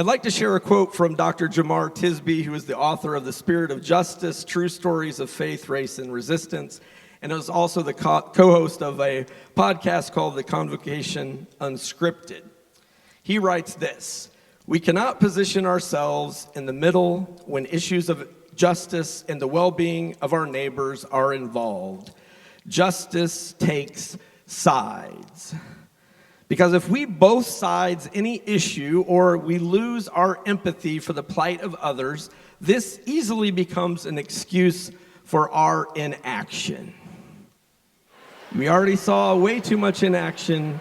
I'd like to share a quote from Dr. Jamar Tisby, who is the author of The Spirit of Justice, True Stories of Faith, Race, and Resistance, and is also the co-host of a podcast called The Convocation Unscripted. He writes this: "We cannot position ourselves in the middle when issues of justice and the well-being of our neighbors are involved. Justice takes sides. Because if we both sides any issue or we lose our empathy for the plight of others, this easily becomes an excuse for our inaction." We already saw way too much inaction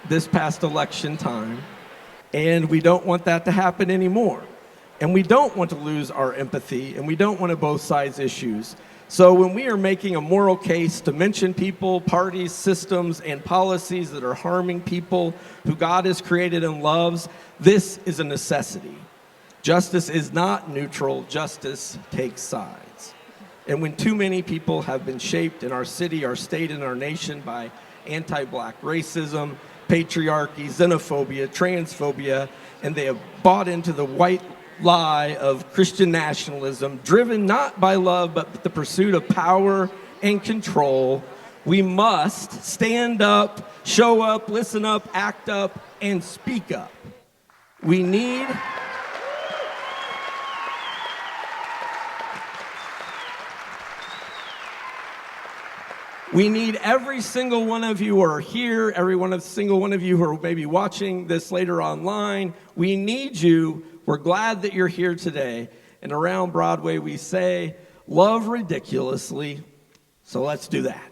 this past election time, and we don't want that to happen anymore. And we don't want to lose our empathy, and we don't want to both sides issues. So when we are making a moral case to mention people, parties, systems, and policies that are harming people who God has created and loves, this is a necessity. Justice is not neutral. Justice takes sides. And when too many people have been shaped in our city, our state, and our nation by anti-black racism, patriarchy, xenophobia, transphobia, and they have bought into the white lie of Christian nationalism, driven not by love, but the pursuit of power and control, we must stand up, show up, listen up, act up, and speak up. We need every single one of you who are here, single one of you who are maybe watching this later online. We need you. We're glad that you're here today. And around Broadway, we say, love ridiculously. So let's do that.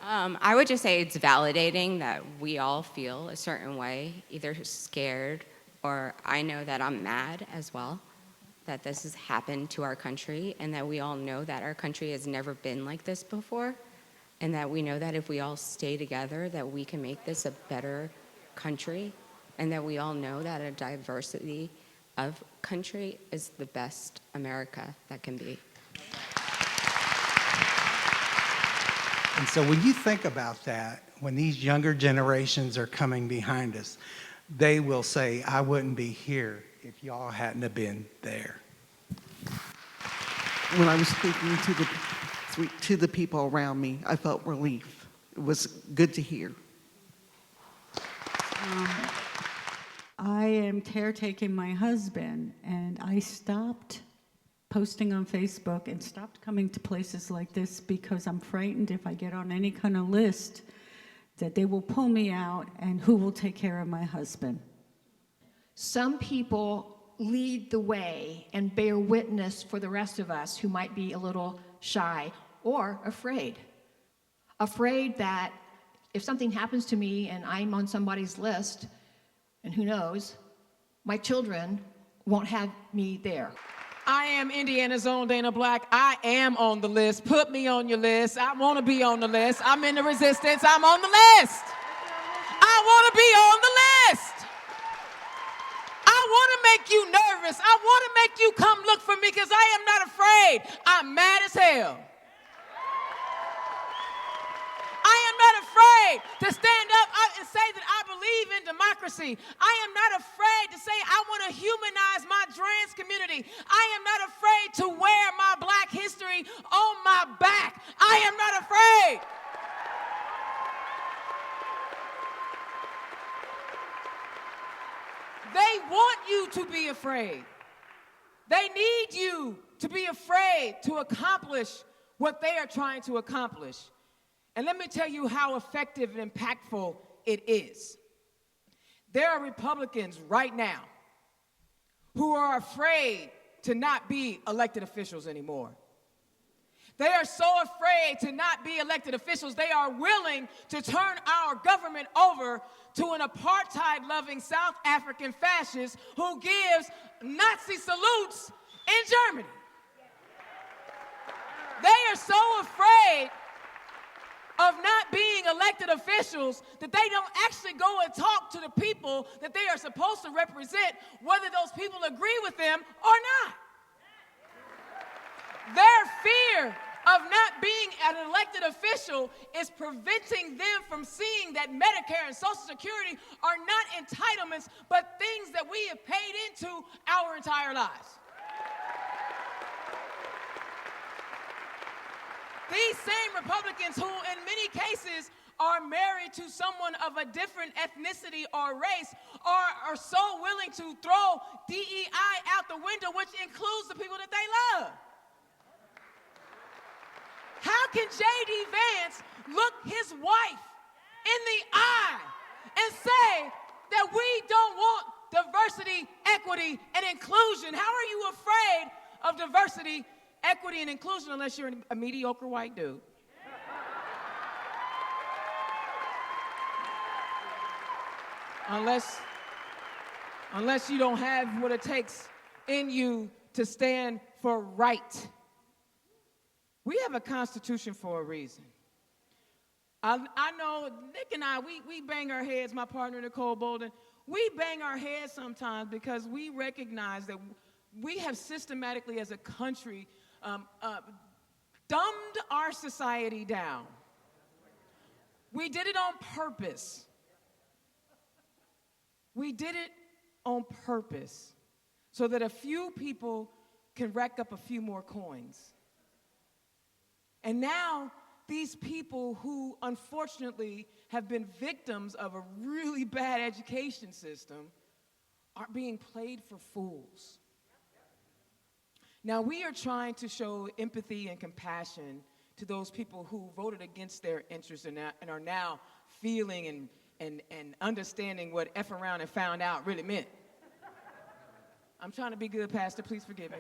I would just say it's validating that we all feel a certain way, either scared or I know that I'm mad as well, that this has happened to our country, and that we all know that our country has never been like this before, and that we know that if we all stay together, that we can make this a better country, and that we all know that a diversity of country is the best America that can be. And so when you think about that, when these younger generations are coming behind us, they will say, I wouldn't be here if y'all hadn't have been there. When I was speaking to the people around me, I felt relief. It was good to hear. I am caretaking my husband, and I stopped posting on Facebook and stopped coming to places like this because I'm frightened if I get on any kind of list that they will pull me out, and who will take care of my husband. Some people lead the way and bear witness for the rest of us who might be a little shy or afraid. Afraid that if something happens to me and I'm on somebody's list, and who knows, my children won't have me there. I am Indiana's own Dana Black. I am on the list. Put me on your list. I want to be on the list. I'm in the resistance. I'm on the list. I want to be on the list. I want to make you nervous. I want to make you come look for me because I am not afraid. I'm mad as hell. I am not afraid to stand up and say that I believe in democracy. I am not afraid to say I want to humanize my trans community. I am not afraid to wear my black history on my back. I am not afraid. They want you to be afraid. They need you to be afraid to accomplish what they are trying to accomplish. And let me tell you how effective and impactful it is. There are Republicans right now who are afraid to not be elected officials anymore. They are so afraid to not be elected officials, they are willing to turn our government over to an apartheid-loving South African fascist who gives Nazi salutes in Germany. They are so afraid of not being elected officials that they don't actually go and talk to the people that they are supposed to represent, whether those people agree with them or not. Their fear of not being an elected official is preventing them from seeing that Medicare and Social Security are not entitlements, but things that we have paid into our entire lives. These same Republicans who in many cases are married to someone of a different ethnicity or race are so willing to throw DEI out the window, which includes the people that they love. How can J.D. Vance look his wife in the eye and say that we don't want diversity, equity, and inclusion? How are you afraid of diversity, equity, and inclusion unless you're a mediocre white dude? Unless you don't have what it takes in you to stand for right. We have a constitution for a reason. I know Nick and I, we bang our heads, my partner Nicole Bolden, we bang our heads sometimes because we recognize that we have systematically as a country dumbed our society down. We did it on purpose. We did it on purpose so that a few people can rack up a few more coins. And now these people who unfortunately have been victims of a really bad education system are being played for fools. Now we are trying to show empathy and compassion to those people who voted against their interests and are now feeling and understanding what F around and found out really meant. I'm trying to be good, Pastor, please forgive me.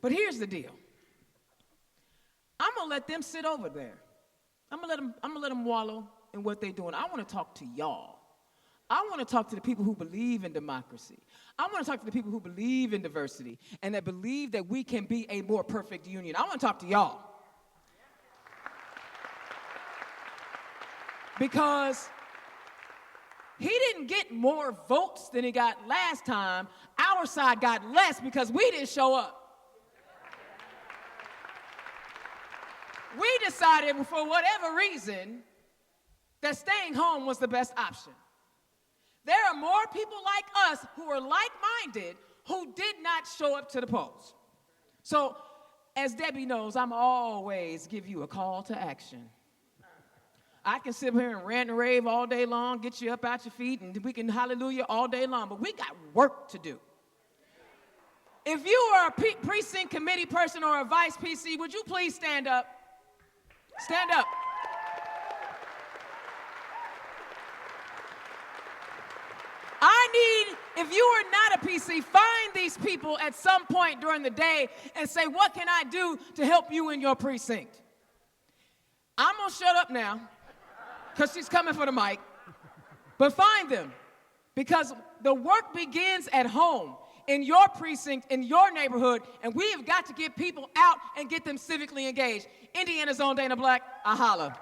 But here's the deal. I'm gonna let them sit over there. I'm gonna let them wallow in what they're doing. I wanna talk to y'all. I wanna talk to the people who believe in democracy. I wanna talk to the people who believe in diversity and that believe that we can be a more perfect union. I wanna talk to y'all. Because he didn't get more votes than he got last time. Our side got less because we didn't show up. We decided for whatever reason that staying home was the best option. There are more people like us who are like-minded who did not show up to the polls. So, as Debbie knows, I'm always give you a call to action. I can sit here and rant and rave all day long, get you up out your feet, and we can hallelujah all day long, but we got work to do. If you are a precinct committee person or a vice PC, would you please stand up? Stand up. If you are not a PC, find these people at some point during the day and say, what can I do to help you in your precinct? I'm going to shut up now because she's coming for the mic, but find them because the work begins at home, in your precinct, in your neighborhood, and we have got to get people out and get them civically engaged. Indiana's own Dana Black, I holla.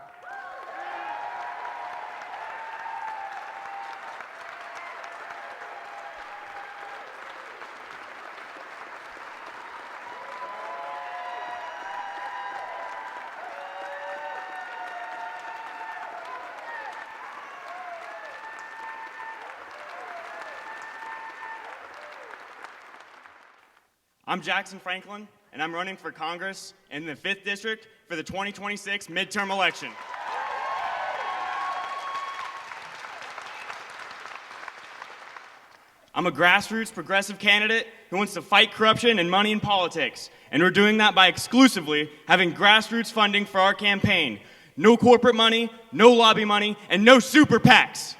I'm Jackson Franklin, and I'm running for Congress in the 5th District for the 2026 midterm election. I'm a grassroots progressive candidate who wants to fight corruption and money in politics, and we're doing that by exclusively having grassroots funding for our campaign. No corporate money, no lobby money, and no super PACs.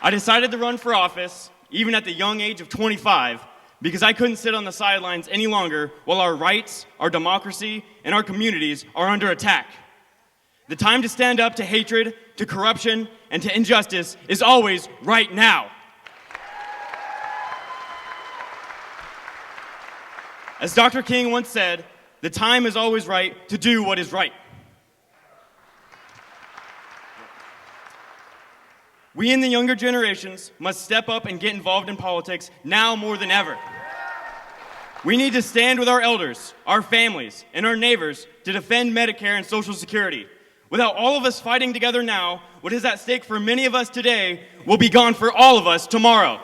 I decided to run for office, even at the young age of 25, because I couldn't sit on the sidelines any longer while our rights, our democracy, and our communities are under attack. The time to stand up to hatred, to corruption, and to injustice is always right now. As Dr. King once said, the time is always right to do what is right. We in the younger generations must step up and get involved in politics now more than ever. We need to stand with our elders, our families, and our neighbors to defend Medicare and Social Security. Without all of us fighting together now, what is at stake for many of us today will be gone for all of us tomorrow.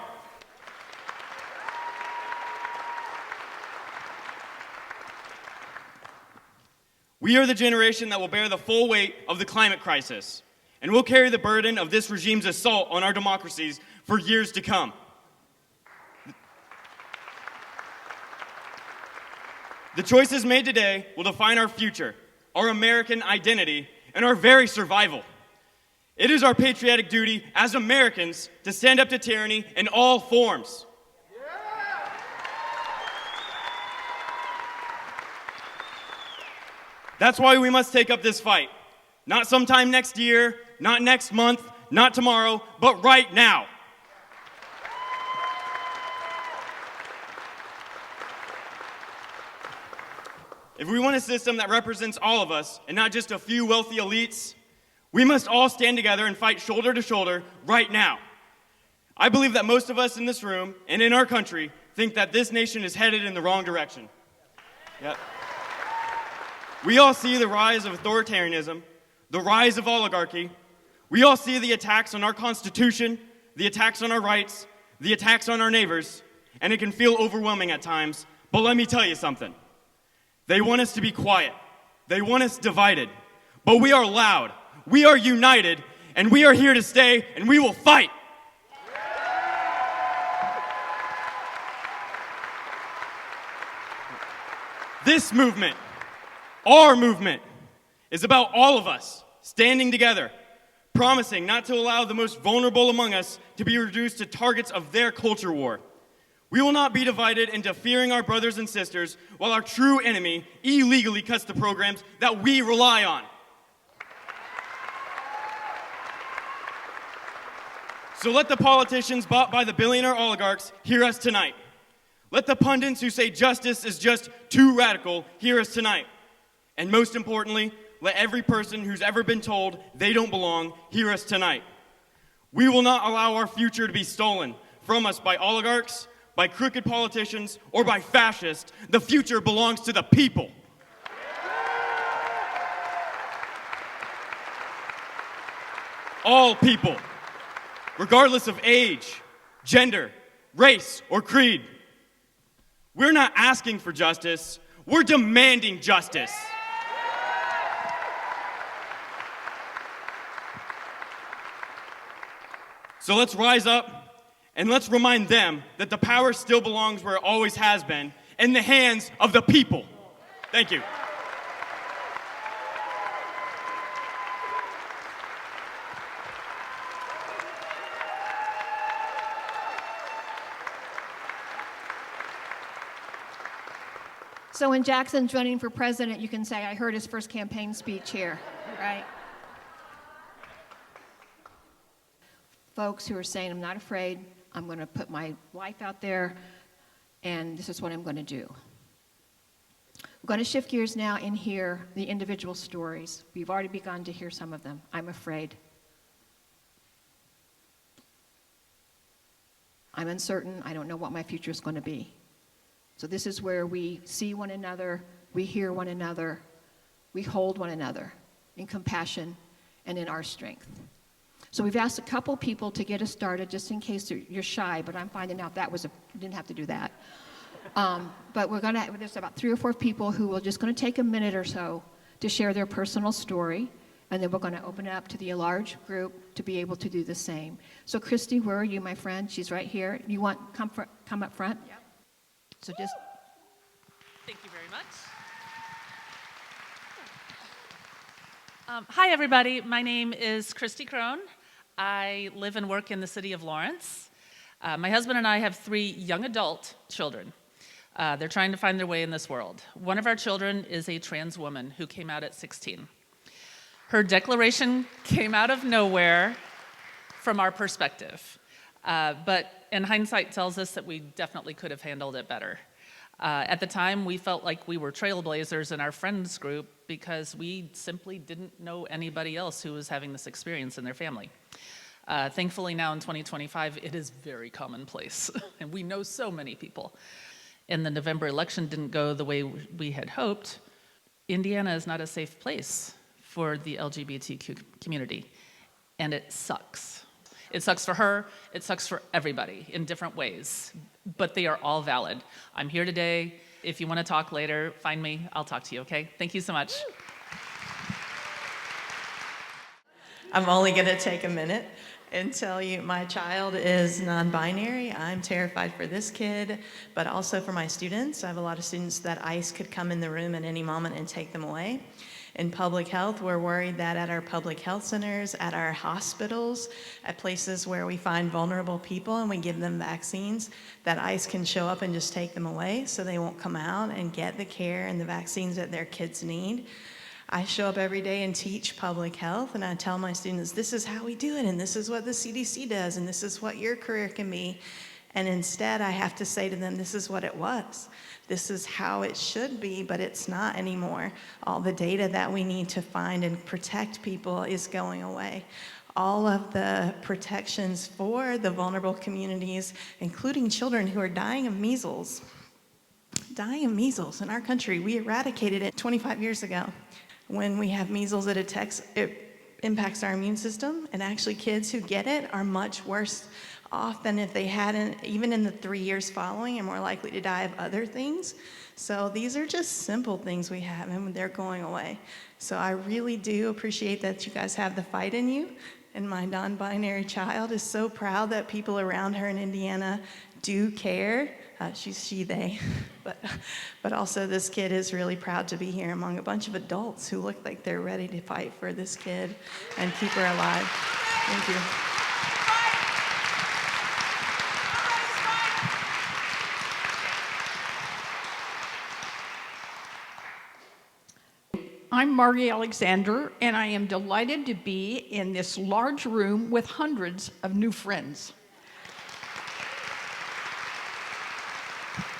We are the generation that will bear the full weight of the climate crisis, and we'll carry the burden of this regime's assault on our democracies for years to come. The choices made today will define our future, our American identity, and our very survival. It is our patriotic duty as Americans to stand up to tyranny in all forms. That's why we must take up this fight. Not sometime next year, not next month, not tomorrow, but right now. If we want a system that represents all of us and not just a few wealthy elites, we must all stand together and fight shoulder to shoulder right now. I believe that most of us in this room and in our country think that this nation is headed in the wrong direction. Yep. We all see the rise of authoritarianism, the rise of oligarchy. We all see the attacks on our Constitution, the attacks on our rights, the attacks on our neighbors, and it can feel overwhelming at times, but let me tell you something. They want us to be quiet. They want us divided. But we are loud. We are united, and we are here to stay, and we will fight. This movement, our movement, is about all of us standing together, promising not to allow the most vulnerable among us to be reduced to targets of their culture war. We will not be divided into fearing our brothers and sisters while our true enemy illegally cuts the programs that we rely on. So let the politicians bought by the billionaire oligarchs hear us tonight. Let the pundits who say justice is just too radical hear us tonight. And most importantly, let every person who's ever been told they don't belong hear us tonight. We will not allow our future to be stolen from us by oligarchs, by crooked politicians, or by fascists. The future belongs to the people. All people, regardless of age, gender, race, or creed. We're not asking for justice, we're demanding justice. So let's rise up and let's remind them that the power still belongs where it always has been, in the hands of the people. Thank you. So when Jackson's running for president, you can say, I heard his first campaign speech here, right? Folks who are saying, I'm not afraid, I'm going to put my life out there, and this is what I'm going to do. We're going to shift gears now and hear the individual stories. We've already begun to hear some of them. I'm afraid. I'm uncertain. I don't know what my future is going to be. So this is where we see one another, we hear one another, we hold one another in compassion and in our strength. So we've asked a couple people to get us started, just in case you're shy, but I'm finding out that you didn't have to do that. But there's about 3 or 4 people who are just going to take a minute or so to share their personal story, and then we're going to open it up to the large group to be able to do the same. So Christy, where are you, my friend? She's right here. You want come up front? Yep. So just. Thank you very much. Hi, everybody. My name is Christy Crone. I live and work in the city of Lawrence. My husband and I have 3 young adult children. They're trying to find their way in this world. One of our children is a trans woman who came out at 16. Her declaration came out of nowhere from our perspective. But in hindsight tells us that we definitely could have handled it better. At the time, we felt like we were trailblazers in our friends group because we simply didn't know anybody else who was having this experience in their family. Thankfully now in 2025, it is very commonplace, and we know so many people. And the November election didn't go the way we had hoped. Indiana is not a safe place for the LGBTQ community, and it sucks. It sucks for her, it sucks for everybody in different ways, but they are all valid. I'm here today. If you want to talk later, find me, I'll talk to you, okay? Thank you so much. I'm only going to take a minute and tell you my child is non-binary. I'm terrified for this kid, but also for my students. I have a lot of students that ICE could come in the room at any moment and take them away. In public health, we're worried that at our public health centers, at our hospitals, at places where we find vulnerable people and we give them vaccines, that ICE can show up and just take them away so they won't come out and get the care and the vaccines that their kids need. I show up every day and teach public health, and I tell my students, this is how we do it, and this is what the CDC does, and this is what your career can be. And instead, I have to say to them, this is what it was. This is how it should be, but it's not anymore. All the data that we need to find and protect people is going away. All of the protections for the vulnerable communities, including children who are dying of measles. Dying of measles in our country. We eradicated it 25 years ago. When we have measles, it impacts our immune system, and actually kids who get it are much worse off than if they hadn't, even in the 3 years following, and more likely to die of other things. So these are just simple things we have, and they're going away. So I really do appreciate that you guys have the fight in you, and my non-binary child is so proud that people around her in Indiana do care. She's she, they. But also this kid is really proud to be here among a bunch of adults who look like they're ready to fight for this kid and keep her alive. Thank you. I'm Margie Alexander, and I am delighted to be in this large room with hundreds of new friends.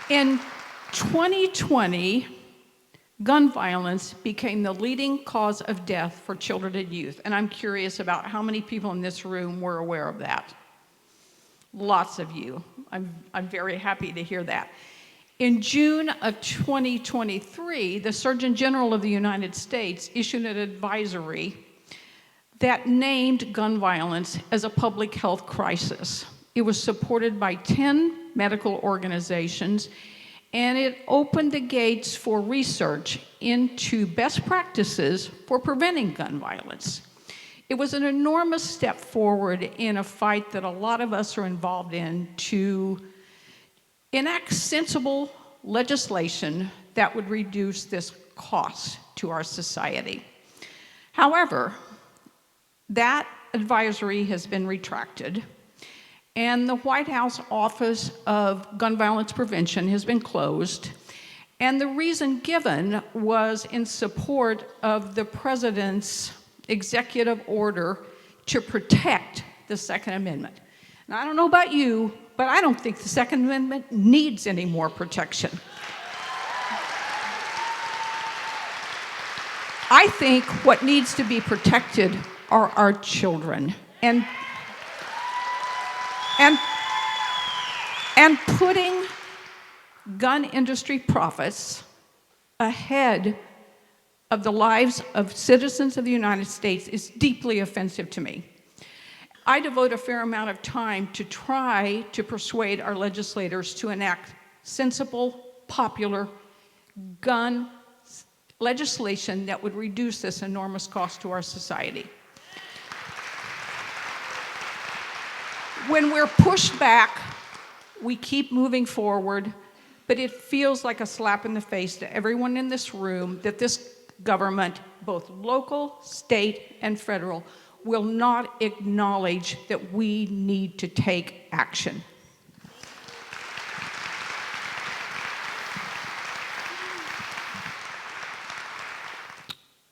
In 2020, gun violence became the leading cause of death for children and youth, and I'm curious about how many people in this room were aware of that. Lots of you. I'm very happy to hear that. In June of 2023, the Surgeon General of the United States issued an advisory that named gun violence as a public health crisis. It was supported by 10 medical organizations, and it opened the gates for research into best practices for preventing gun violence. It was an enormous step forward in a fight that a lot of us are involved in to enact sensible legislation that would reduce this cost to our society. However, that advisory has been retracted, and the White House Office of Gun Violence Prevention has been closed, and the reason given was in support of the President's executive order to protect the Second Amendment. Now, I don't know about you, but I don't think the Second Amendment needs any more protection. I think what needs to be protected are our children. And putting gun industry profits ahead of the lives of citizens of the United States is deeply offensive to me. I devote a fair amount of time to try to persuade our legislators to enact sensible, popular gun legislation that would reduce this enormous cost to our society. When we're pushed back, we keep moving forward, but it feels like a slap in the face to everyone in this room that this government, both local, state, and federal, will not acknowledge that we need to take action.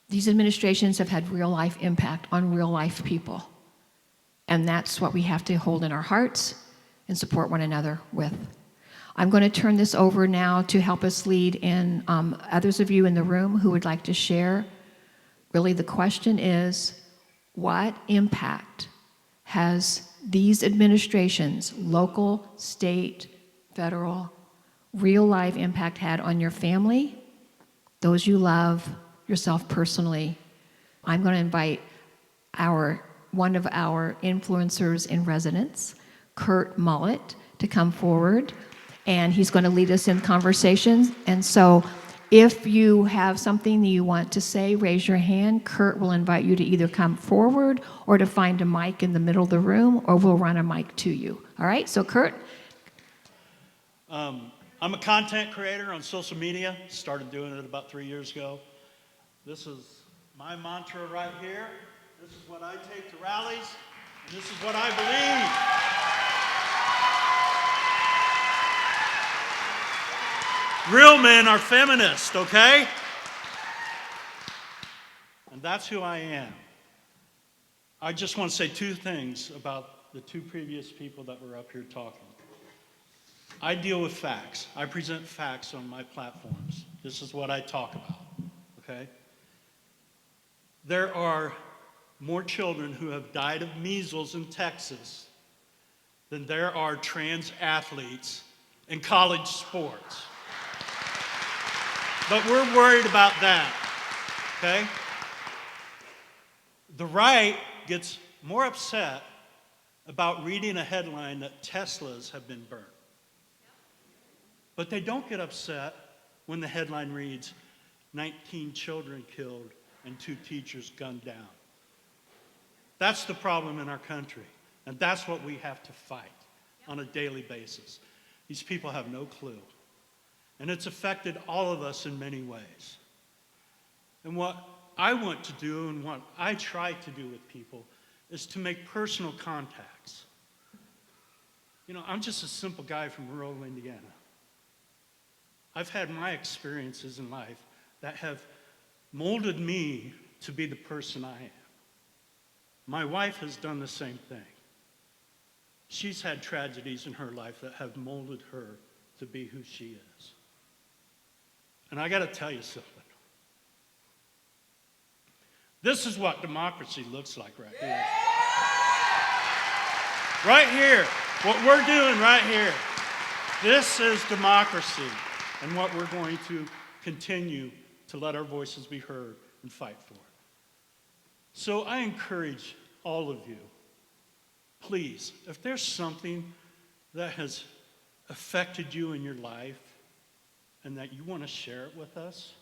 These administrations have had real life impact on real life people. And that's what we have to hold in our hearts and support one another with. I'm going to turn this over now to help us lead in others of you in the room who would like to share. Really, the question is, what impact has these administrations, local, state, federal, real life impact had on your family, those you love, yourself personally? I'm going to invite one of our influencers in residence, Kurt Mullet, to come forward, and he's going to lead us in conversations. And so if you have something that you want to say, raise your hand. Kurt will invite you to either come forward or to find a mic in the middle of the room, or we'll run a mic to you. All right, so Kurt. I'm a content creator on social media. Started doing it about 3 years ago. This is my mantra right here. This is what I take to rallies, and this is what I believe. Real men are feminists, okay? And that's who I am. I just want to say two things about the two previous people that were up here talking. I deal with facts. I present facts on my platforms. This is what I talk about, okay? There are more children who have died of measles in Texas than there are trans athletes in college sports. But we're worried about that, okay? The right gets more upset about reading a headline that Teslas have been burnt. But they don't get upset when the headline reads, 19 children killed and 2 teachers gunned down. That's the problem in our country, and that's what we have to fight on a daily basis. These people have no clue. And it's affected all of us in many ways. And what I want to do and what I try to do with people is to make personal contacts. You know, I'm just a simple guy from rural Indiana. I've had my experiences in life that have molded me to be the person I am. My wife has done the same thing. She's had tragedies in her life that have molded her to be who she is. And I got to tell you something. This is what democracy looks like right here. Right here, what we're doing right here. This is democracy, and what we're going to continue to let our voices be heard and fight for. So I encourage all of you, please, if there's something that has affected you in your life and that you want to share it with us,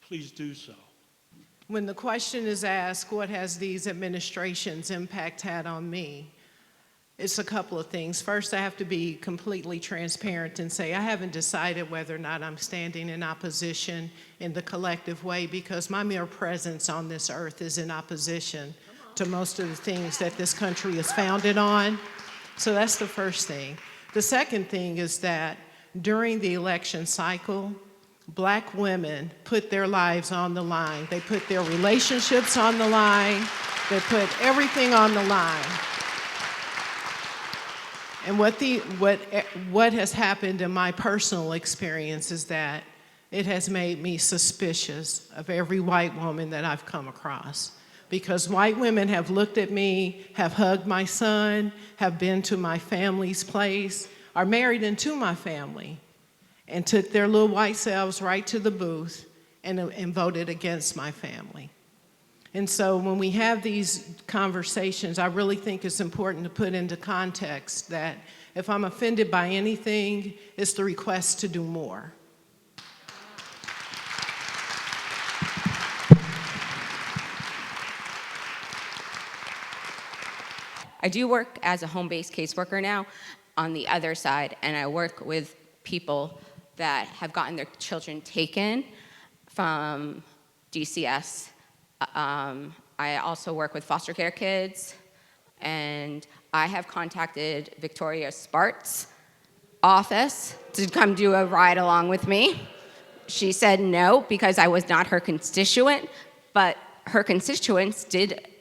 please do so. When the question is asked, what has these administrations' impact had on me? It's a couple of things. First, I have to be completely transparent and say I haven't decided whether or not I'm standing in opposition in the collective way, because my mere presence on this earth is in opposition to most of the things that this country is founded on. So that's the first thing. The second thing is that during the election cycle, Black women put their lives on the line. They put their relationships on the line. They put everything on the line. And what has happened in my personal experience is that it has made me suspicious of every white woman that I've come across. Because white women have looked at me, have hugged my son, have been to my family's place, are married into my family, and took their little white selves right to the booth and voted against my family. And so when we have these conversations, I really think it's important to put into context that if I'm offended by anything, it's the request to do more. I do work as a home-based caseworker now on the other side, and I work with people that have gotten their children taken from DCS. I also work with foster care kids, and I have contacted Victoria Spart's office to come do a ride along with me. She said no because I was not her constituent, but her constituents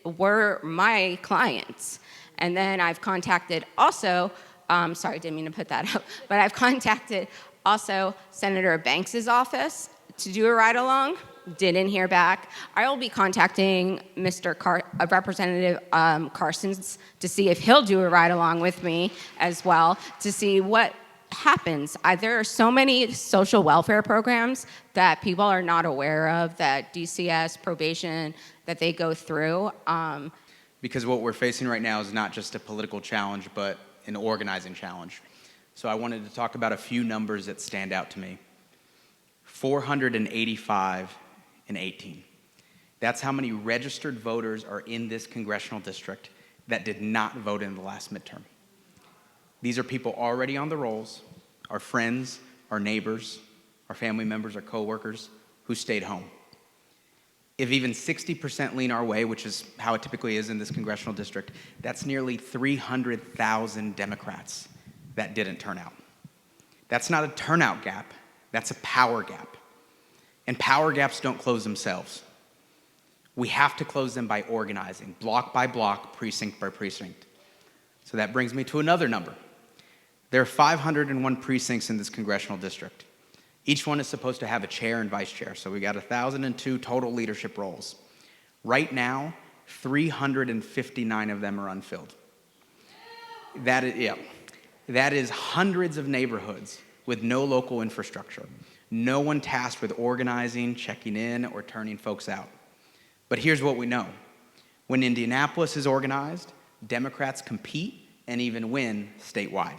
were my clients. And then I've contacted also, sorry, didn't mean to put that up, but I've contacted also Senator Banks's office to do a ride along didn't hear back, I will be contacting Representative Carsons to see if he'll do a ride along with me as well to see what happens. There are so many social welfare programs that people are not aware of, that DCS, probation, that they go through. Because what we're facing right now is not just a political challenge, but an organizing challenge. So I wanted to talk about a few numbers that stand out to me. 485 in 18. That's how many registered voters are in this congressional district that did not vote in the last midterm. These are people already on the rolls, our friends, our neighbors, our family members, our coworkers who stayed home. If even 60% lean our way, which is how it typically is in this congressional district, that's nearly 300,000 Democrats that didn't turn out. That's not a turnout gap, that's a power gap. And power gaps don't close themselves. We have to close them by organizing, block by block, precinct by precinct. So that brings me to another number. There are 501 precincts in this congressional district. Each one is supposed to have a chair and vice chair, so we got 1,002 total leadership roles. Right now, 359 of them are unfilled. That is hundreds of neighborhoods with no local infrastructure. No one tasked with organizing, checking in, or turning folks out. But here's what we know. When Indianapolis is organized, Democrats compete and even win statewide.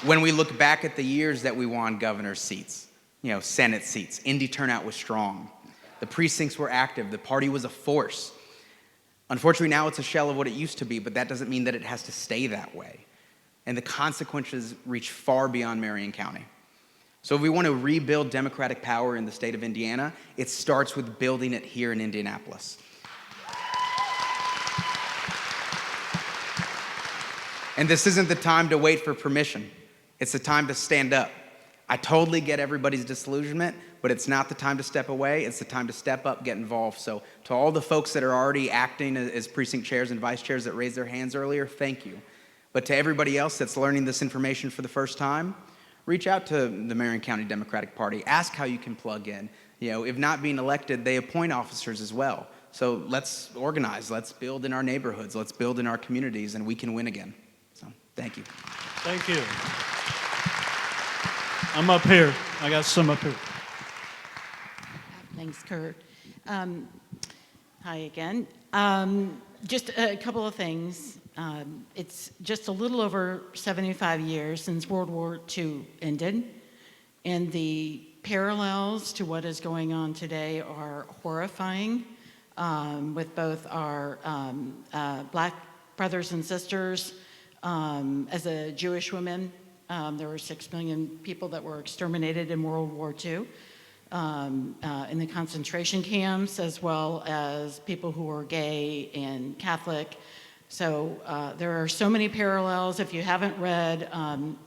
When we look back at the years that we won governor's seats, Senate seats, Indy turnout was strong. The precincts were active. The party was a force. Unfortunately, now it's a shell of what it used to be, but that doesn't mean that it has to stay that way. And the consequences reach far beyond Marion County. So if we want to rebuild Democratic power in the state of Indiana, it starts with building it here in Indianapolis. And this isn't the time to wait for permission. It's the time to stand up. I totally get everybody's disillusionment, but it's not the time to step away. It's the time to step up, get involved. So to all the folks that are already acting as precinct chairs and vice chairs that raised their hands earlier, thank you. But to everybody else that's learning this information for the first time, reach out to the Marion County Democratic Party. Ask how you can plug in. If not being elected, they appoint officers as well. So let's organize. Let's build in our neighborhoods. Let's build in our communities, and we can win again. So thank you. Thank you. I'm up here. I got some up here. Thanks, Kurt. Hi again. Just a couple of things. It's just a little over 75 years since World War II ended, and the parallels to what is going on today are horrifying, with both our Black brothers and sisters. As a Jewish woman, there were 6 million people that were exterminated in World War II in the concentration camps, as well as people who were gay and Catholic. So there are so many parallels. If you haven't read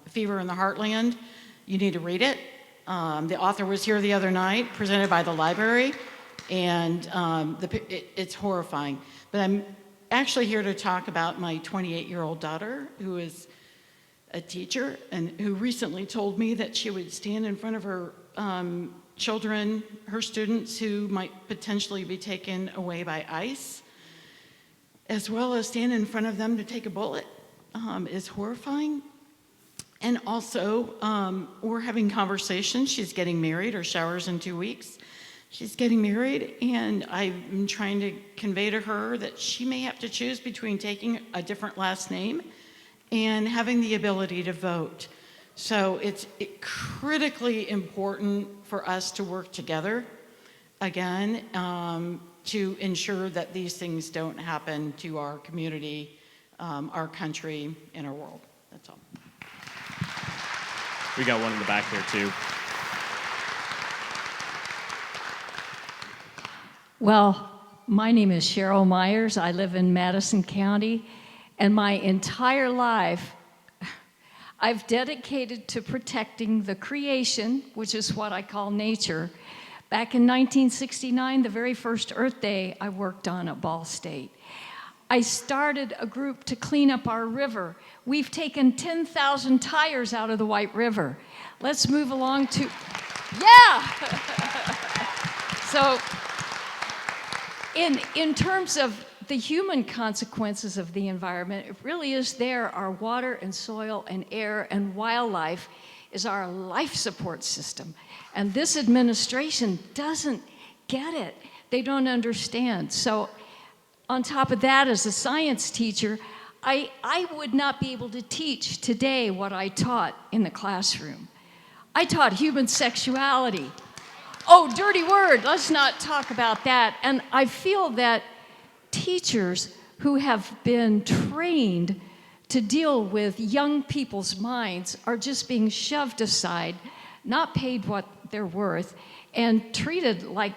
Fever in the Heartland, you need to read it. The author was here the other night, presented by the library, and it's horrifying. But I'm actually here to talk about my 28-year-old daughter, who is a teacher and who recently told me that she would stand in front of her children, her students who might potentially be taken away by ICE, as well as stand in front of them to take a bullet, is horrifying. And also, we're having conversations. She's getting married. Her shower's in 2 weeks. She's getting married, and I'm trying to convey to her that she may have to choose between taking a different last name and having the ability to vote. So it's critically important for us to work together, again, to ensure that these things don't happen to our community, our country, and our world. That's all. We got one in the back there, too. Well, my name is Cheryl Myers. I live in Madison County, and my entire life I've dedicated to protecting the creation, which is what I call nature. Back in 1969, the very first Earth Day I worked on at Ball State. I started a group to clean up our river. We've taken 10,000 tires out of the White River. Let's move along to, yeah! So, in terms of the human consequences of the environment, it really is there. Our water and soil and air and wildlife is our life support system. And this administration doesn't get it. They don't understand. So on top of that, as a science teacher, I would not be able to teach today what I taught in the classroom. I taught human sexuality. Oh, dirty word, let's not talk about that. And I feel that teachers who have been trained to deal with young people's minds are just being shoved aside, not paid what they're worth, and treated like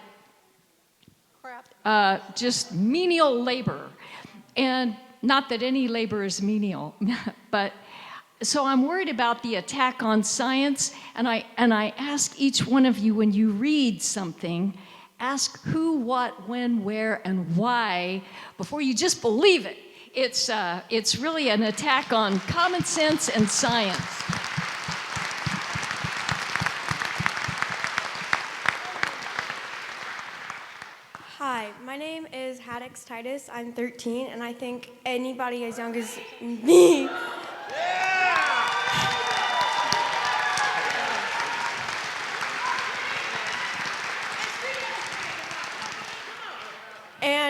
just menial labor. And not that any labor is menial, but so I'm worried about the attack on science, and I ask each one of you, when you read something, ask who, what, when, where, and why before you just believe it. It's really an attack on common sense and science. Hi, my name is Haddix Titus. I'm 13, and I think anybody as young as me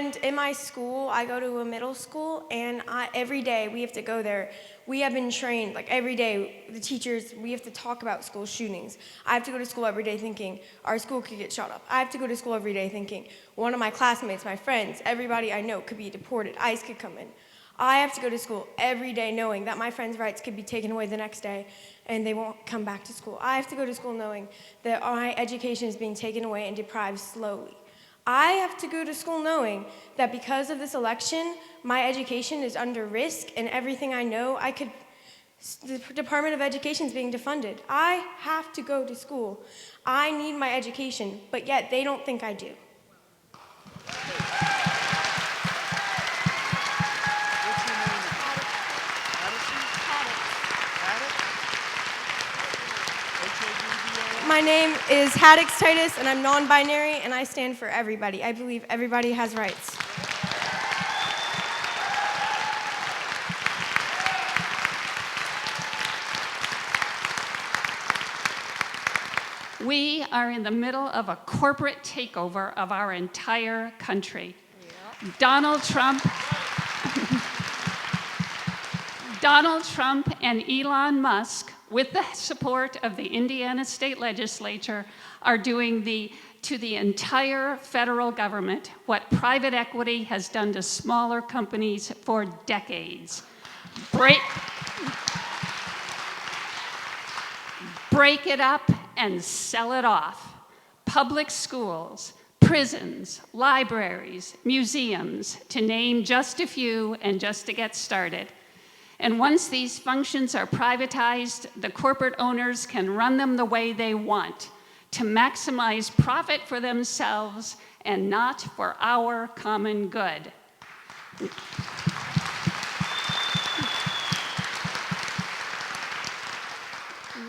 And in my school, I go to a middle school, and every day we have to go there. We have been trained, like every day, the teachers, we have to talk about school shootings. I have to go to school every day thinking our school could get shot up. I have to go to school every day thinking one of my classmates, my friends, everybody I know could be deported. ICE could come in. I have to go to school every day knowing that my friends' rights could be taken away the next day and they won't come back to school. I have to go to school knowing that my education is being taken away and deprived slowly. I have to go to school knowing that because of this election, my education is under risk and everything I know, the Department of Education is being defunded. I have to go to school. I need my education, but yet they don't think I do. My name is Haddix Titus, and I'm non-binary, and I stand for everybody. I believe everybody has rights. We are in the middle of a corporate takeover of our entire country. Yep. Donald Trump and Elon Musk, with the support of the Indiana State Legislature, are doing to the entire federal government what private equity has done to smaller companies for decades. Break it up and sell it off. Public schools, prisons, libraries, museums, to name just a few and just to get started. And once these functions are privatized, the corporate owners can run them the way they want, to maximize profit for themselves and not for our common good.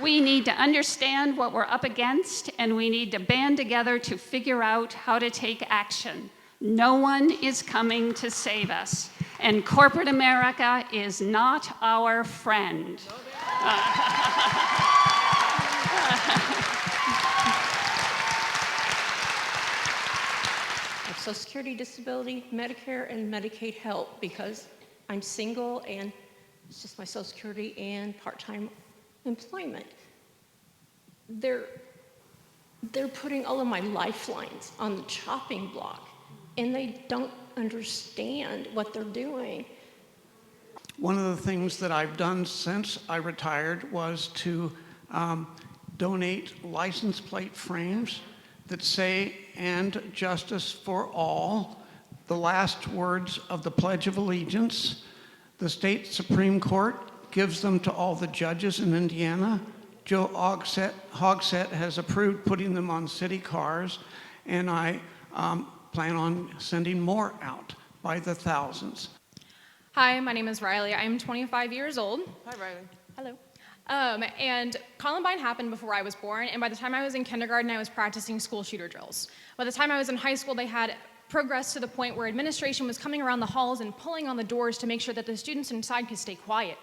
We need to understand what we're up against, and we need to band together to figure out how to take action. No one is coming to save us, and corporate America is not our friend. I have Social Security, disability, Medicare, and Medicaid help because I'm single and it's just my Social Security and part-time employment. They're putting all of my lifelines on the chopping block, and they don't understand what they're doing. One of the things that I've done since I retired was to donate license plate frames that say, "And justice for all," the last words of the Pledge of Allegiance. The state Supreme Court gives them to all the judges in Indiana. Joe Hogsett has approved putting them on city cars, and I plan on sending more out by the thousands. Hi, my name is Riley. I'm 25 years old. Hi, Riley. Hello. And Columbine happened before I was born, and by the time I was in kindergarten, I was practicing school shooter drills. By the time I was in high school, they had progressed to the point where administration was coming around the halls and pulling on the doors to make sure that the students inside could stay quiet.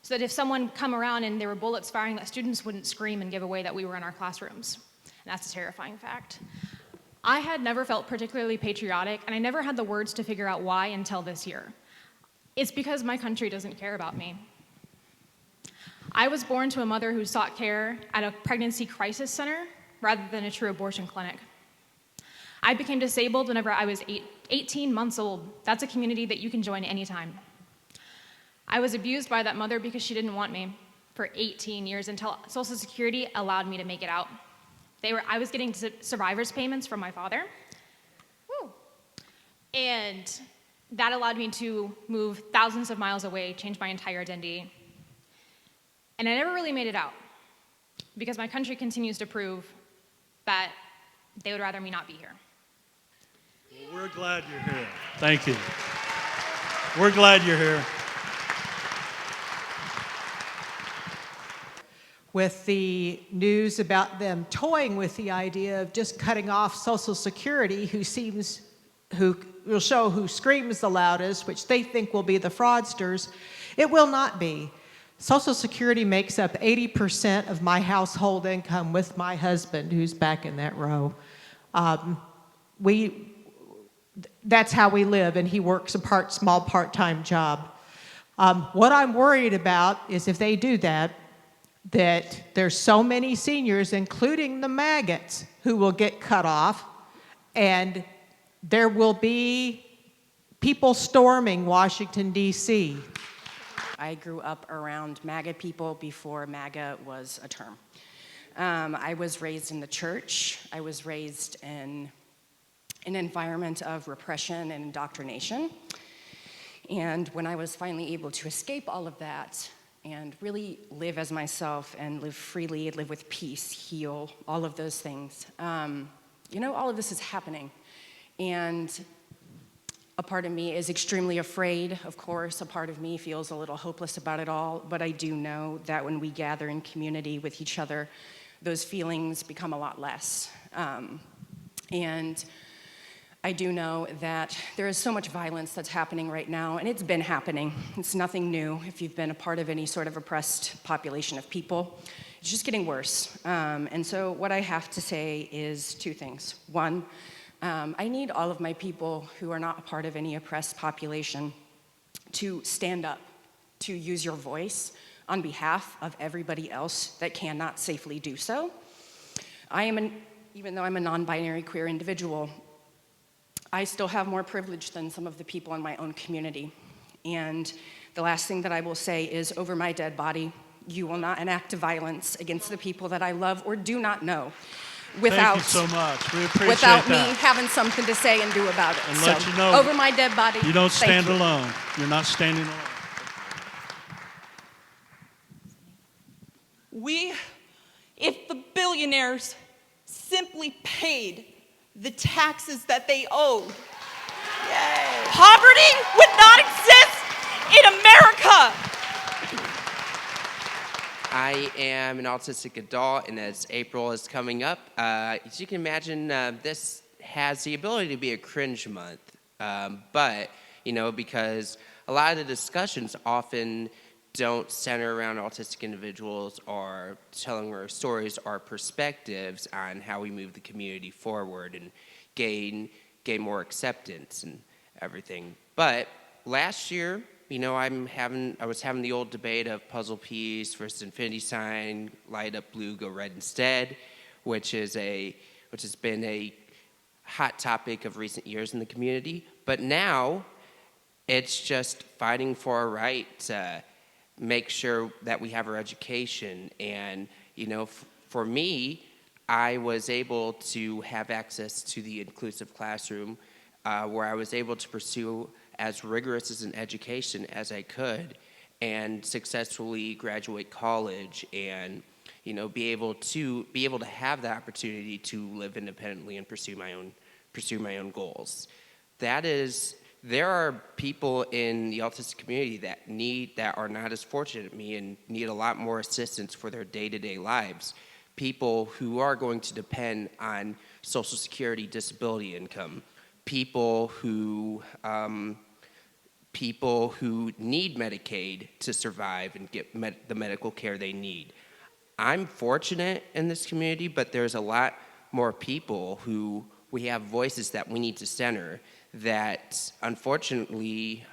So that if someone come around and there were bullets firing, that students wouldn't scream and give away that we were in our classrooms. And that's a terrifying fact. I had never felt particularly patriotic, and I never had the words to figure out why until this year. It's because my country doesn't care about me. I was born to a mother who sought care at a pregnancy crisis center rather than a true abortion clinic. I became disabled whenever I was 18 months old. That's a community that you can join anytime. I was abused by that mother because she didn't want me for 18 years until Social Security allowed me to make it out. I was getting survivor's payments from my father. Woo. And that allowed me to move thousands of miles away, change my entire identity. And I never really made it out because my country continues to prove that they would rather me not be here. Well, we're glad you're here. Thank you. We're glad you're here. With the news about them toying with the idea of just cutting off Social Security, who will show who screams the loudest, which they think will be the fraudsters, it will not be. Social Security makes up 80% of my household income with my husband, who's back in that row. That's how we live, and he works a small part-time job. What I'm worried about is if they do that there's so many seniors, including the maggots, who will get cut off, and there will be people storming Washington, D.C. I grew up around MAGA people before MAGA was a term. I was raised in the church. I was raised in an environment of repression and indoctrination. And when I was finally able to escape all of that and really live as myself and live freely, live with peace, heal, all of those things, all of this is happening. And a part of me is extremely afraid, of course. A part of me feels a little hopeless about it all, but I do know that when we gather in community with each other, those feelings become a lot less. And I do know that there is so much violence that's happening right now, and it's been happening. It's nothing new if you've been a part of any sort of oppressed population of people. It's just getting worse. And so what I have to say is two things. One, I need all of my people who are not a part of any oppressed population to stand up, to use your voice on behalf of everybody else that cannot safely do so. Even though I'm a non-binary queer individual, I still have more privilege than some of the people in my own community. And the last thing that I will say is, over my dead body, you will not enact violence against the people that I love or do not know without, Thank you so much. We appreciate without that. me having something to say and do about it. And let you know, over my dead body, you don't thank stand you. alone. You're not standing alone. If the billionaires simply paid the taxes that they owed, poverty would not exist in America. I am an autistic adult, and as April is coming up, as you can imagine, this has the ability to be a cringe month. But, because a lot of the discussions often don't center around autistic individuals or telling our stories or perspectives on how we move the community forward and gain more acceptance and everything. But last year, I was having the old debate of puzzle piece versus infinity sign, light up blue, go red instead, which has been a hot topic of recent years in the community. But now it's just fighting for our right to make sure that we have our education. And, for me, I was able to have access to the inclusive classroom where I was able to pursue as rigorous as an education as I could and successfully graduate college and, be able to have the opportunity to live independently and pursue my own goals. That is there are people in the autistic community that are not as fortunate as me and need a lot more assistance for their day-to-day lives. People who are going to depend on Social Security disability income, people who need Medicaid to survive and get the medical care they need. I'm fortunate in this community, but there's a lot more people who we have voices that we need to center that unfortunately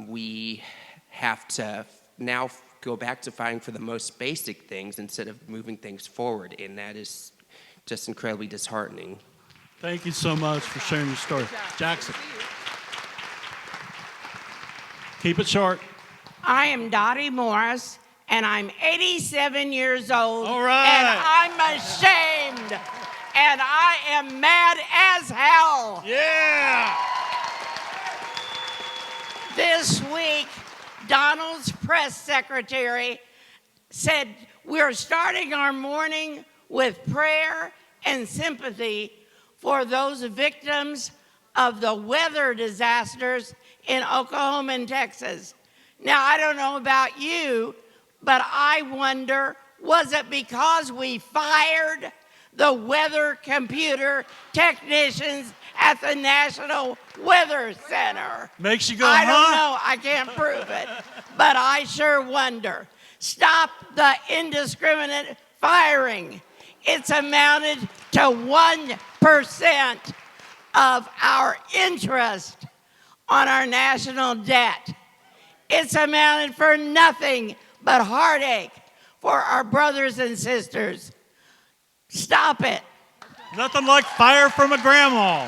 we have to now go back to fighting for the most basic things instead of moving things forward, and that is just incredibly disheartening. Thank you so much for sharing your story. Jackson. Keep it short. I am Dottie Morris, and I'm 87 years old. All right. And I'm ashamed. And I am mad as hell. Yeah. This week, Donald's press secretary said we're starting our morning with prayer and sympathy for those victims of the weather disasters in Oklahoma and Texas. Now, I don't know about you, but I wonder, was it because we fired the weather computer technicians at the National Weather Center? Makes you go, I don't huh? know. I can't prove it. But I sure wonder. Stop the indiscriminate firing. It's amounted to 1% of our interest on our national debt. It's amounted for nothing but heartache for our brothers and sisters. Stop it. Nothing like fire from a grandma.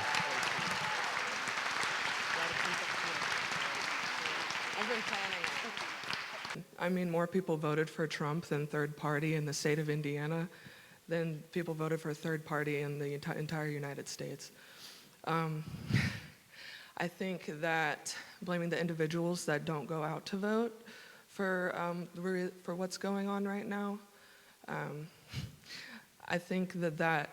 I mean, more people voted for Trump than third party in the state of Indiana than people voted for third party in the entire United States. I think that blaming the individuals that don't go out to vote for what's going on right now, I think that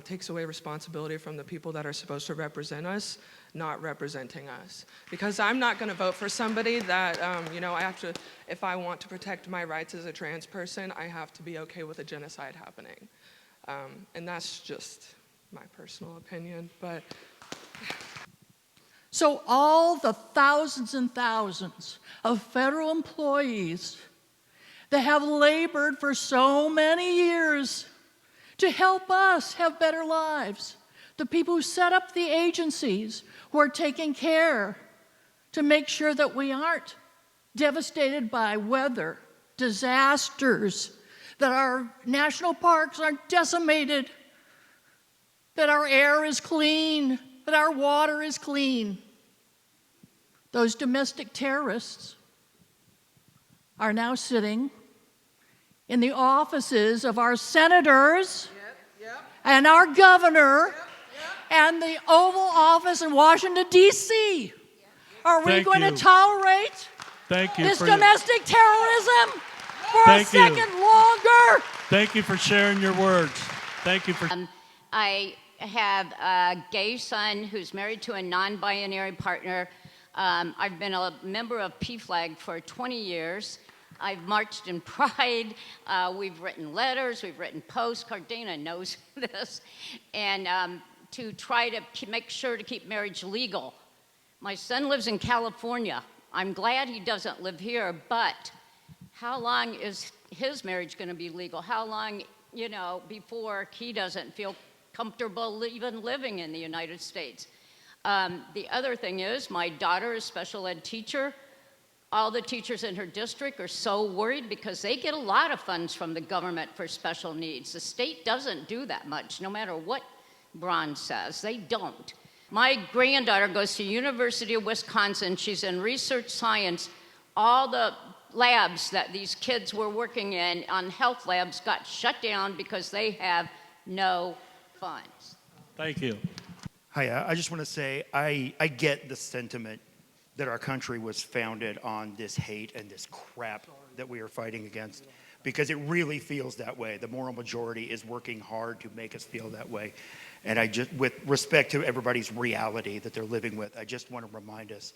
takes away responsibility from the people that are supposed to represent us, not representing us. Because I'm not going to vote for somebody that, I have to, if I want to protect my rights as a trans person, I have to be okay with a genocide happening. And that's just my personal opinion, but. So all the thousands and thousands of federal employees that have labored for so many years to help us have better lives, the people who set up the agencies, who are taking care to make sure that we aren't devastated by weather, disasters, that our national parks aren't decimated, that our air is clean, that our water is clean. Those domestic terrorists are now sitting in the offices of our senators and our governor and the Oval Office in Washington, D.C. Are we going to tolerate this domestic terrorism for a second longer? Thank you for sharing your words. Thank you for. I have a gay son who's married to a non-binary partner. I've been a member of PFLAG for 20 years. I've marched in Pride. We've written letters. We've written posts. Cardena knows this. And to try to make sure to keep marriage legal. My son lives in California. I'm glad he doesn't live here, but how long is his marriage going to be legal? How long, before he doesn't feel comfortable even living in the United States? The other thing is, my daughter is a special ed teacher. All the teachers in her district are so worried because they get a lot of funds from the government for special needs. The state doesn't do that much, no matter what Braun says. They don't. My granddaughter goes to University of Wisconsin. She's in research science. All the labs that these kids were working in on health labs got shut down because they have no funds. Thank you. Hi, I just want to say I get the sentiment that our country was founded on this hate and this crap that we are fighting against. because it really feels that way. The moral majority is working hard to make us feel that way. And I just, with respect to everybody's reality that they're living with, I just want to remind us,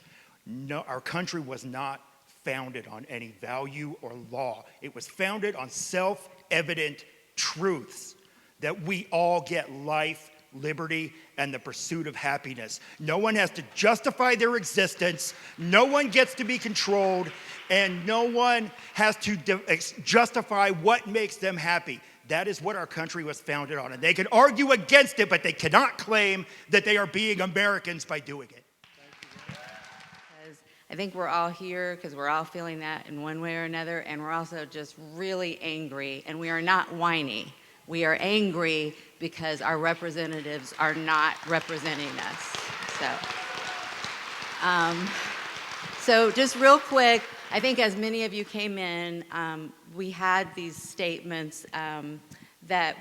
no, our country was not founded on any value or law. It was founded on self-evident truths that we all get life, liberty, and the pursuit of happiness. No one has to justify their existence. No one gets to be controlled, and no one has to justify what makes them happy. That is what our country was founded on. And they can argue against it, but they cannot claim that they are being Americans by doing it. I think we're all here because we're all feeling that in one way or another, and we're also just really angry, and we are not whiny. We are angry because our representatives are not representing us. So just real quick, I think as many of you came in, we had these statements that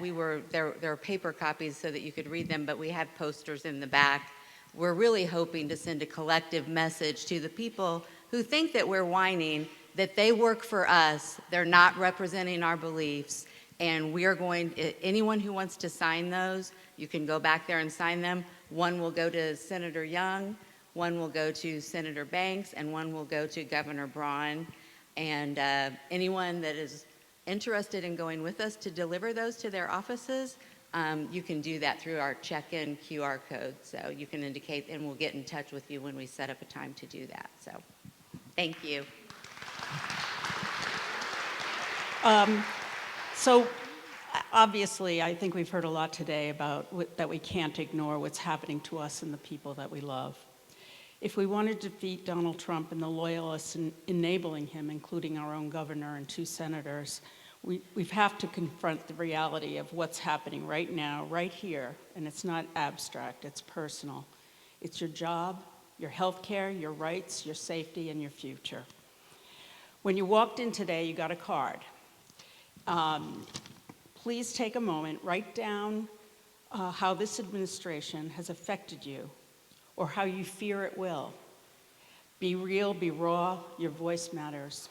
there are paper copies so that you could read them, but we had posters in the back. We're really hoping to send a collective message to the people who think that we're whining, that they work for us, they're not representing our beliefs, and we are going, anyone who wants to sign those, you can go back there and sign them. One will go to Senator Young, one will go to Senator Banks, and one will go to Governor Braun. And anyone that is interested in going with us to deliver those to their offices, you can do that through our check-in QR code. So you can indicate, and we'll get in touch with you when we set up a time to do that. So thank you. So obviously, I think we've heard a lot today about that we can't ignore what's happening to us and the people that we love. If we want to defeat Donald Trump and the loyalists enabling him, including our own governor and 2 senators, we have to confront the reality of what's happening right now, right here, and it's not abstract, it's personal. It's your job, your health care, your rights, your safety, and your future. When you walked in today, you got a card. Please take a moment, write down how this administration has affected you or how you fear it will. Be real, be raw, your voice matters.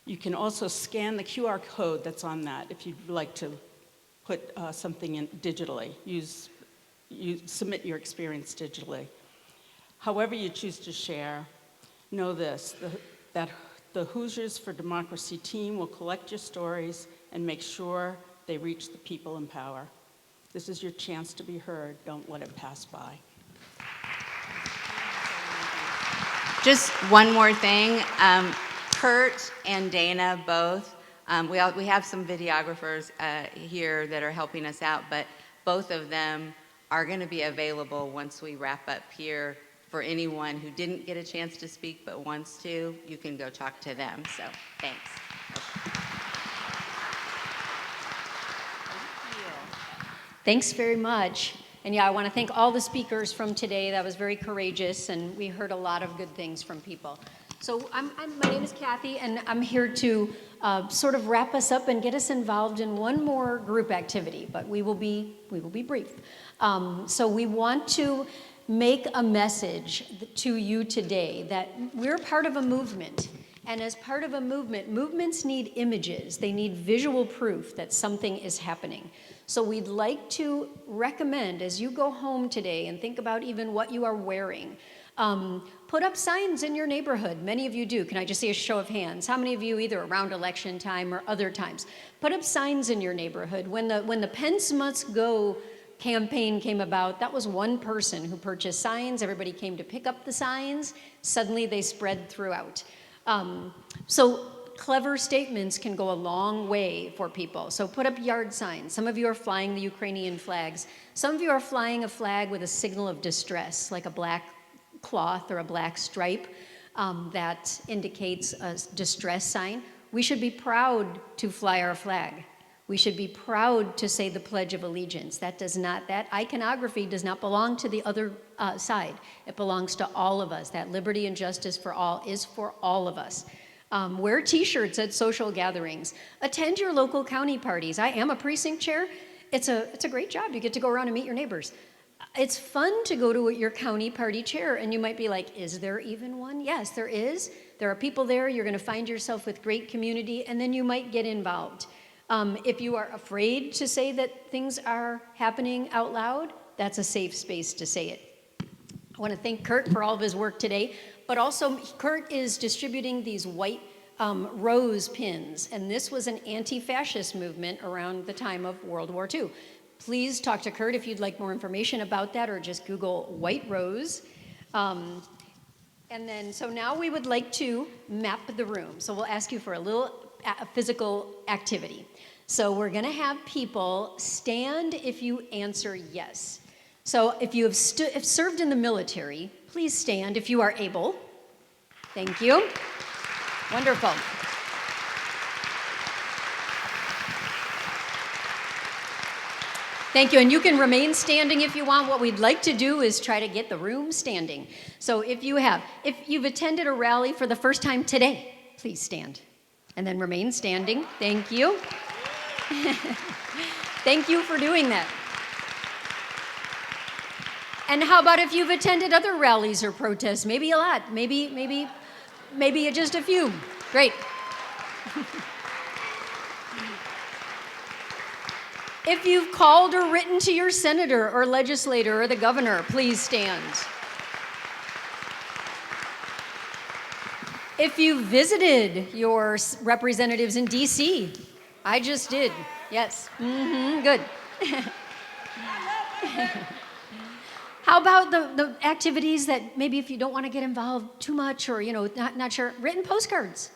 You can also scan the QR code that's on that if you'd like to put something in digitally. Submit your experience digitally. However you choose to share, know this, that the Hoosiers for Democracy team will collect your stories and make sure they reach the people in power. This is your chance to be heard. Don't let it pass by. Just one more thing. Kurt and Dana both, we have some videographers here that are helping us out, but both of them are going to be available once we wrap up here. For anyone who didn't get a chance to speak but wants to, you can go talk to them. So thanks. Thanks very much. And yeah, I want to thank all the speakers from today. That was very courageous, and we heard a lot of good things from people. So my name is Kathy, and I'm here to sort of wrap us up and get us involved in one more group activity, but we will be brief. So we want to make a message to you today that we're part of a movement. And as part of a movement, movements need images. They need visual proof that something is happening. So we'd like to recommend, as you go home today and think about even what you are wearing, put up signs in your neighborhood. Many of you do. Can I just see a show of hands? How many of you, either around election time or other times, put up signs in your neighborhood? When the Pence Must Go campaign came about, that was one person who purchased signs. Everybody came to pick up the signs. Suddenly they spread throughout. So clever statements can go a long way for people. So put up yard signs. Some of you are flying the Ukrainian flags. Some of you are flying a flag with a signal of distress, like a black cloth or a black stripe that indicates a distress sign. We should be proud to fly our flag. We should be proud to say the Pledge of Allegiance. That iconography does not belong to the other side. It belongs to all of us. That liberty and justice for all is for all of us. Wear t-shirts at social gatherings. Attend your local county parties. I am a precinct chair. It's a great job. You get to go around and meet your neighbors. it's fun to go to your county party chair, and you might be like, is there even one? Yes, there is. There are people there. You're going to find yourself with great community, and then you might get involved. If you are afraid to say that things are happening out loud, that's a safe space to say it. I want to thank Kurt for all of his work today, but also Kurt is distributing these white rose pins, and this was an anti-fascist movement around the time of World War II. Please talk to Kurt if you'd like more information about that, or just Google white rose. And then, so now we would like to map the room. So we'll ask you for a little physical activity. So we're gonna have people stand if you answer yes. So if you have served in the military, please stand if you are able. Thank you. Wonderful. Thank you, and you can remain standing if you want. What we'd like to do is try to get the room standing. So if you've attended a rally for the first time today, please stand. And then remain standing. Thank you. Thank you for doing that. And how about if you've attended other rallies or protests? Maybe a lot, maybe just a few. Great. If you've called or written to your senator or legislator or the governor, please stand. If you visited your representatives in D.C., I just did. Yes. Good. How about the activities that maybe if you don't want to get involved too much or, not sure, written postcards.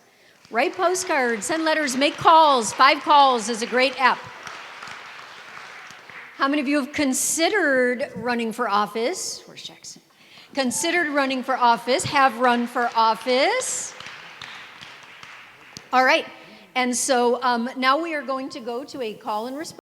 Write postcards, send letters, make calls. 5 calls is a great app. How many of you have considered running for office? Where's Jackson? Considered running for office, have run for office. All right. And so now we are going to go to a call and response.